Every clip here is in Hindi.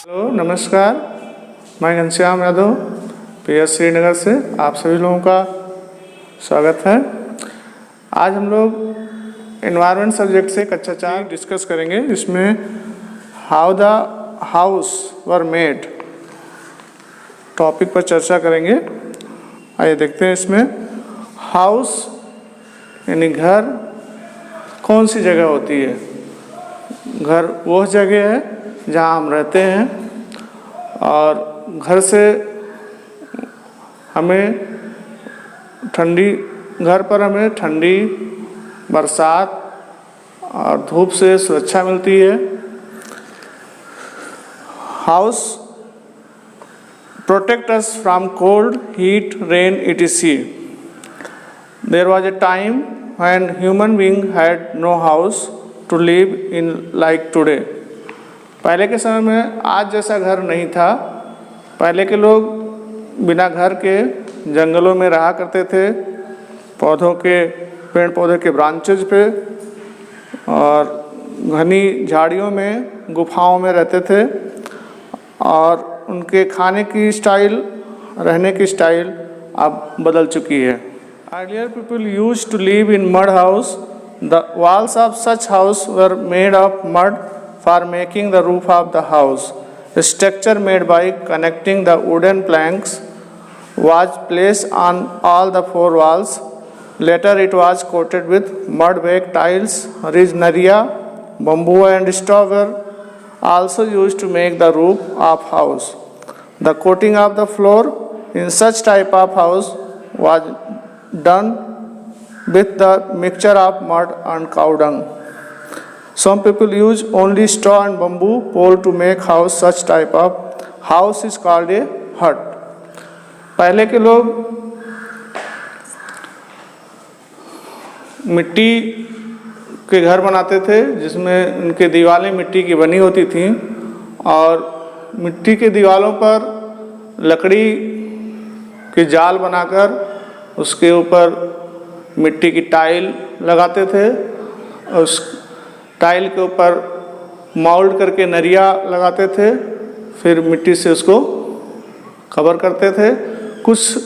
हेलो नमस्कार, मैं घनश्याम यादव PS श्रीनगर से आप सभी लोगों का स्वागत है। आज हम लोग एनवायरनमेंट सब्जेक्ट से कक्षा 4 डिस्कस करेंगे, जिसमें how the house were made topic पर चर्चा करेंगे। आइए देखते हैं इसमें हाउस यानी घर कौन सी जगह होती है। घर वो जगह है जहाँ हम रहते हैं और घर से हमें घर पर हमें ठंडी, बरसात और धूप से सुरक्षा मिलती है। House protect us from cold, heat, rain etc. There was a time when human being had no house to live in like today. पहले के समय में आज जैसा घर नहीं था। पहले के लोग बिना घर के जंगलों में रहा करते थे, पेड़ पौधे के ब्रांचेज पे और घनी झाड़ियों में, गुफाओं में रहते थे और उनके खाने की स्टाइल, रहने की स्टाइल अब बदल चुकी है। Earlier people used to live in mud house. The walls of such house were made of mud for making the roof of the house. A structure made by connecting the wooden planks was placed on all the four walls. Later it was coated with mud-baked tiles. Ridge naria, bamboo and straw were also used to make the roof of house. The coating of the floor in such type of house was done with the mixture of mud and cow dung. Some people use only straw and bamboo pole to make house. Such type of house is called a hut. पहले के लोग मिट्टी के घर बनाते थे, जिसमें उनके दीवारें मिट्टी की बनी होती थीं और मिट्टी के दीवारों पर लकड़ी के जाल बनाकर उसके ऊपर मिट्टी की टाइल लगाते थे। उस टाइल के ऊपर मोल्ड करके नरिया लगाते थे, फिर मिट्टी से उसको कवर करते थे। कुछ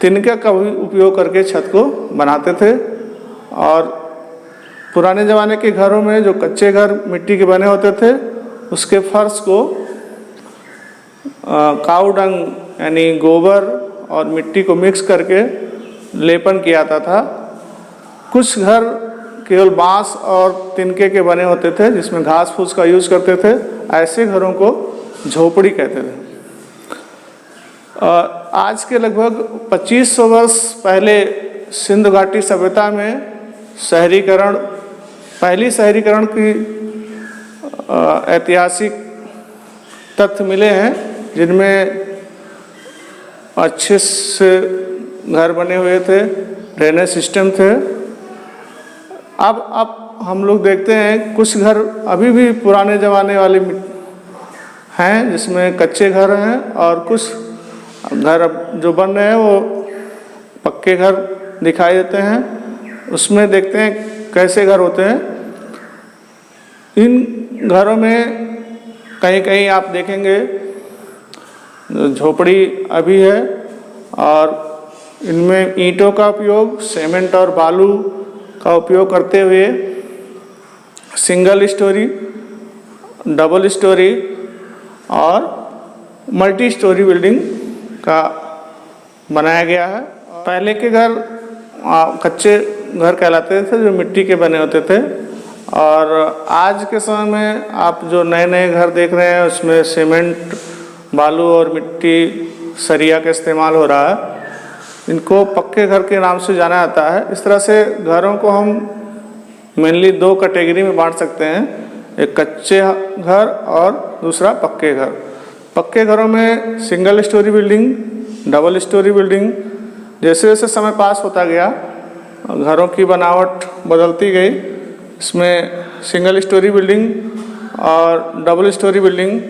तिनके का भी उपयोग करके छत को बनाते थे। और पुराने ज़माने के घरों में जो कच्चे घर मिट्टी के बने होते थे, उसके फर्श को काऊ डंग यानी गोबर और मिट्टी को मिक्स करके लेपन किया जाता था। कुछ घर केवल बांस और तिनके के बने होते थे, जिसमें घास फूस का यूज़ करते थे। ऐसे घरों को झोपड़ी कहते थे। आज के लगभग 2500 वर्ष पहले सिंधु घाटी सभ्यता में पहली शहरीकरण की ऐतिहासिक तथ्य मिले हैं, जिनमें अच्छे से घर बने हुए थे, ड्रेनेज सिस्टम थे। अब हम लोग देखते हैं कुछ घर अभी भी पुराने ज़माने वाले हैं, जिसमें कच्चे घर हैं, और कुछ घर अब जो बन रहे हैं वो पक्के घर दिखाई देते हैं। उसमें देखते हैं कैसे घर होते हैं। इन घरों में कहीं कहीं आप देखेंगे झोपड़ी अभी है, और इनमें ईंटों का उपयोग, सीमेंट और बालू का उपयोग करते हुए सिंगल स्टोरी, डबल स्टोरी और मल्टी स्टोरी बिल्डिंग का बनाया गया है। पहले के घर कच्चे घर कहलाते थे, जो मिट्टी के बने होते थे। और आज के समय में आप जो नए नए घर देख रहे हैं, उसमें सीमेंट, बालू और मिट्टी, सरिया का इस्तेमाल हो रहा है। इनको पक्के घर के नाम से जाना जाता है। इस तरह से घरों को हम मेनली 2 कैटेगरी में बांट सकते हैं, एक कच्चे घर और दूसरा पक्के घर। पक्के घरों में single storey building, double storey building, जैसे जैसे समय पास होता गया घरों की बनावट बदलती गई। इसमें सिंगल स्टोरी बिल्डिंग और डबल स्टोरी बिल्डिंग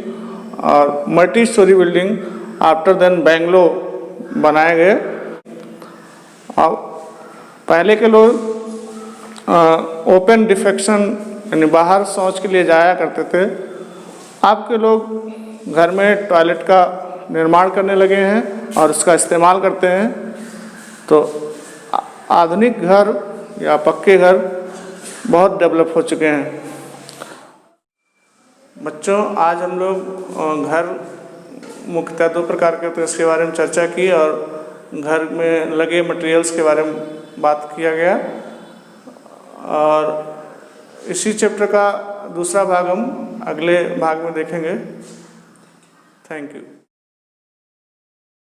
और multi storey building after then bungalow बनाए गए। अब पहले के लोग ओपन डिफेक्शन यानी बाहर शौच के लिए जाया करते थे। अब के लोग घर में टॉयलेट का निर्माण करने लगे हैं और उसका इस्तेमाल करते हैं। तो आधुनिक घर या पक्के घर बहुत डेवलप हो चुके हैं। बच्चों, आज हम लोग घर मुख्यतः 2 प्रकार के होते हैं इसके बारे में चर्चा की और घर में लगे मटेरियल्स के बारे में बात किया गया। और इसी चैप्टर का दूसरा भाग हम अगले भाग में देखेंगे। Thank you.